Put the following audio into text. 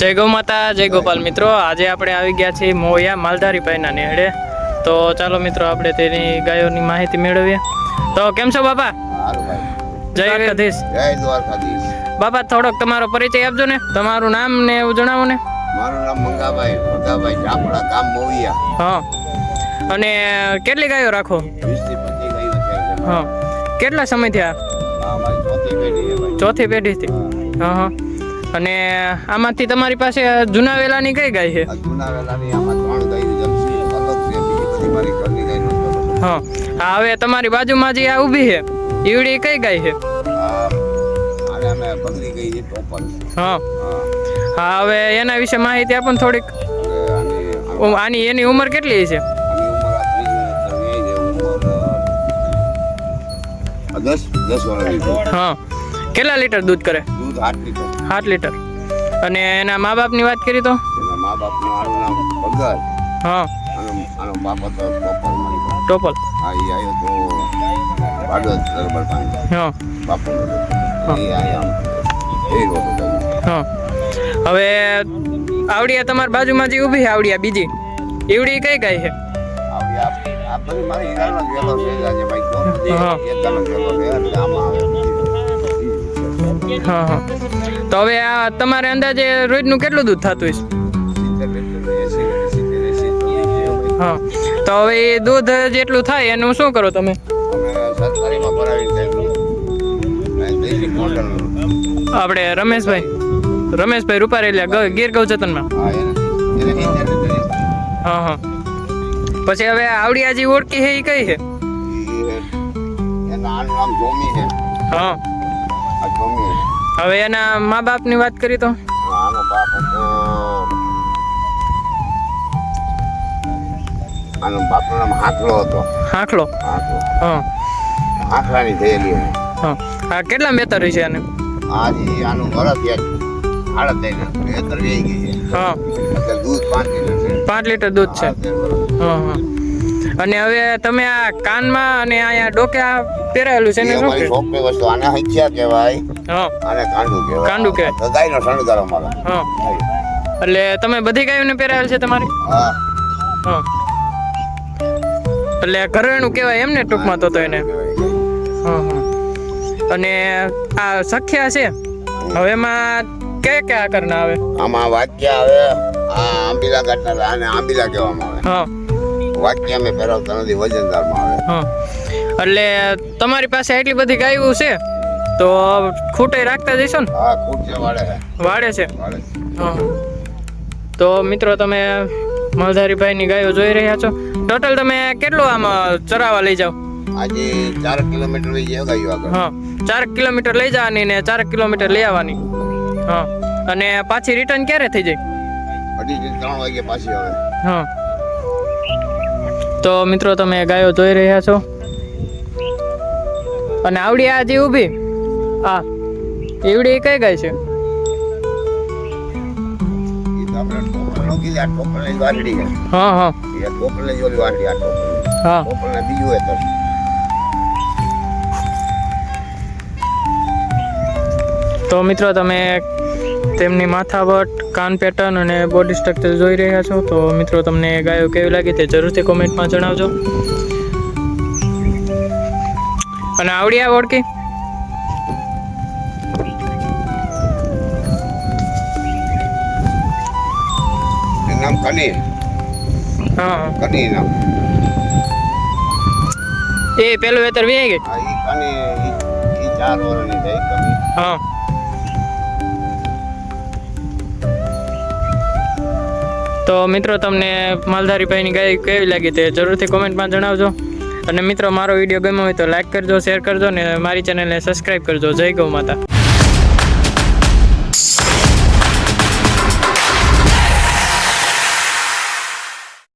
જય ગૌ માતા, જય ગોપાલ મિત્રો. આજે આપણે આવી ગયા છીએ મોયા માલધારી ભાઈના નેહડે. તો ચાલો મિત્રો આપણે તેની ગાયોની માહિતી મેળવીએ. તો કેમ છો બાપા? જય દ્વારકાધીશ. જય દ્વારકાધીશ. બાપા થોડોક તમારો પરિચય આપજો ને, તમારું નામ ને એવું જણાવો ને. મારું નામ મંગાભાઈ ચાપડા, ગામ મોવિયા. હા, અને કેટલી ગાયો રાખો? 20 થી 25 ગાયો છે. હા, કેટલા સમયથી આ? મારી ચોથી પેઢી છે ભાઈ. ચોથી પેઢીથી. હા હા. અને આમાંથી તમારી પાસે જૂના વેલાની કઈ ગાય છે? આ જૂના વેલાની આમાં 3 ગાયો જમસી અલગ છે, બીજી બધી મારી ઘરની ગાય નથી. હા હા. હવે તમારી બાજુમાં જે આ ઊભી છે ઈવડી કઈ ગાય છે? આને અમે બગડી ગઈ છે ટોપલ. હા હા. હવે એના વિશે માહિતી આપો ને થોડીક. આની એની ઉંમર કેટલી છે? આની ઉંમર 10 વર્ષની. હા. કેટલા લીટર દૂધ કરે? દૂધ 8 લીટર. 8 લીટર. અને એના મા બાપની વાત કરી તો? એના મા બાપનું આનું નામ ભગત. હા. આનો બાપ હતો ટોપલ મારી. ટોપલ. હા, એ આવ્યો તો ભાગવત દરબાર પાસે. હા. બાપુ એ આયા એ રોતો. હા. હવે આવડિયા તમારી બાજુમાં જે ઊભી છે આવડિયા બીજી ઈવડી કઈ ગાય છે? આ બધી મારી હીરાનો ગેલો છે આજે ભાઈ તો. હા. એકનો ગેલો છે એટલે આમાં આવે. હા હા. તો હવે આ તમારે અંદાજે રોજનું કેટલું દૂધ થતું હશે? 70 હા. તો હવે એ દૂધ જેટલું થાય એનું શું કરો તમે? અમે સરકારીમાં ભરાવીને દેશી મોડલ. આપણે રમેશભાઈ રૂપારેલિયા ગીર ગૌચતનમાં. હા, એને 70 હા હા. પછી હવે આવડિયા જે ઓળખી છે એ કઈ છે? એના આનું નામ જોમી છે. હા. આ જોમી છે. હવે એના મા બાપની વાત કરી તો? આનો બાપ હતો, આનો બાપનું નામ હાંકલો હતો. હાંકલો. હા. હાંકલાની થયેલી એને. હા. આ કેટલા મેતર છે આને? આજી આનું વરસ યાદ હાલત થઈને 73 ગઈ છે. હા. એટલે દૂધ 5 લીટર છે. 5 લીટર દૂધ છે. હા હા. અને હવે તમે આ કાનમાં અને અહીંયા ડોકે આ પહેરાયેલું છે ને શું અમારી શોખની વસ્તુ. આને હંચ્યા કહેવાય, હા, આને કાંડું કહેવાય. કાંડું કહેવાય. તો ગાયનો શણગાર અમારો. હા. એટલે તમે બધી ગાયોને પહેરાયેલ છે તમારી? હા. હા. એટલે ઘરેણું કહેવાય એમને ટૂંકમાં તો એને. હા હા. અને આ સખ્યા છે હવે એમાં કયા કયા આકારના આવે? આમાં વાક્ય આવે. આ આંબીલા કાઢનાર આને આંબીલા કહેવામાં આવે. હા. વાક્ય અમે પહેરાવતા નથી, વજનદારમાં આવે. હા. એટલે તમારી પાસે આટલી બધી ગાયો છે તો ખૂટે રાખતા જઈશો ને? હા, ખૂબ છે. વાળે છે. વાળે. હા. તો મિત્રો તમે માલધારીભાઈની ગાયો જોઈ રહ્યા છો. ટોટલ તમે કેટલું આમ ચરાવવા લઈ જાઓ? આજે 4 કિલોમીટર લઈ જાય ગાયો આગળ. હા, 4 કિલોમીટર લઈ જવાની ને 4 કિલોમીટર લઈ આવવાની. હા. અને પાછી રિટર્ન ક્યારે થઈ જાય? 2:30 વાગે પાછી આવે. હા. તો મિત્રો તમે ગાયો જોઈ રહ્યા છો. અને આવડી આ જે ઊભી આ એવડી કઈ ગાય છે? એ તો આપણે ટોપલનો કીધા, ટોપલની વાટડી છે. હા હા. એ ટોપલની જ ઓલી વાટડી, આ ટોપલ. હા. ટોપલને બીજું હોય તો. તો મિત્રો તમે તેમની માથાવટ, કાન પેટર્ન અને બોડી સ્ટ્રક્ચર જોઈ રહ્યા છો. તો મિત્રો તમને ગાયો કેવી લાગી તે જરૂરથી કોમેન્ટમાં જણાવજો. અને આવડી આ ઓળખી? એનું નામ કની. હા. કની નામ. એ પેલું વેતર વી ગઈ. હા, એ કની એ 4 વર્ષની થઈ કની. હા. તો મિત્રો તમને માલધારીભાઈની ગાય કેવી લાગી તે જરૂરથી કોમેન્ટમાં જણાવજો. અને મિત્રો મારો વિડીયો ગમ્યો હોય તો લાઈક કરજો, શેર કરજો અને મારી ચેનલને સબસ્ક્રાઈબ કરજો. જય ગૌ માતા.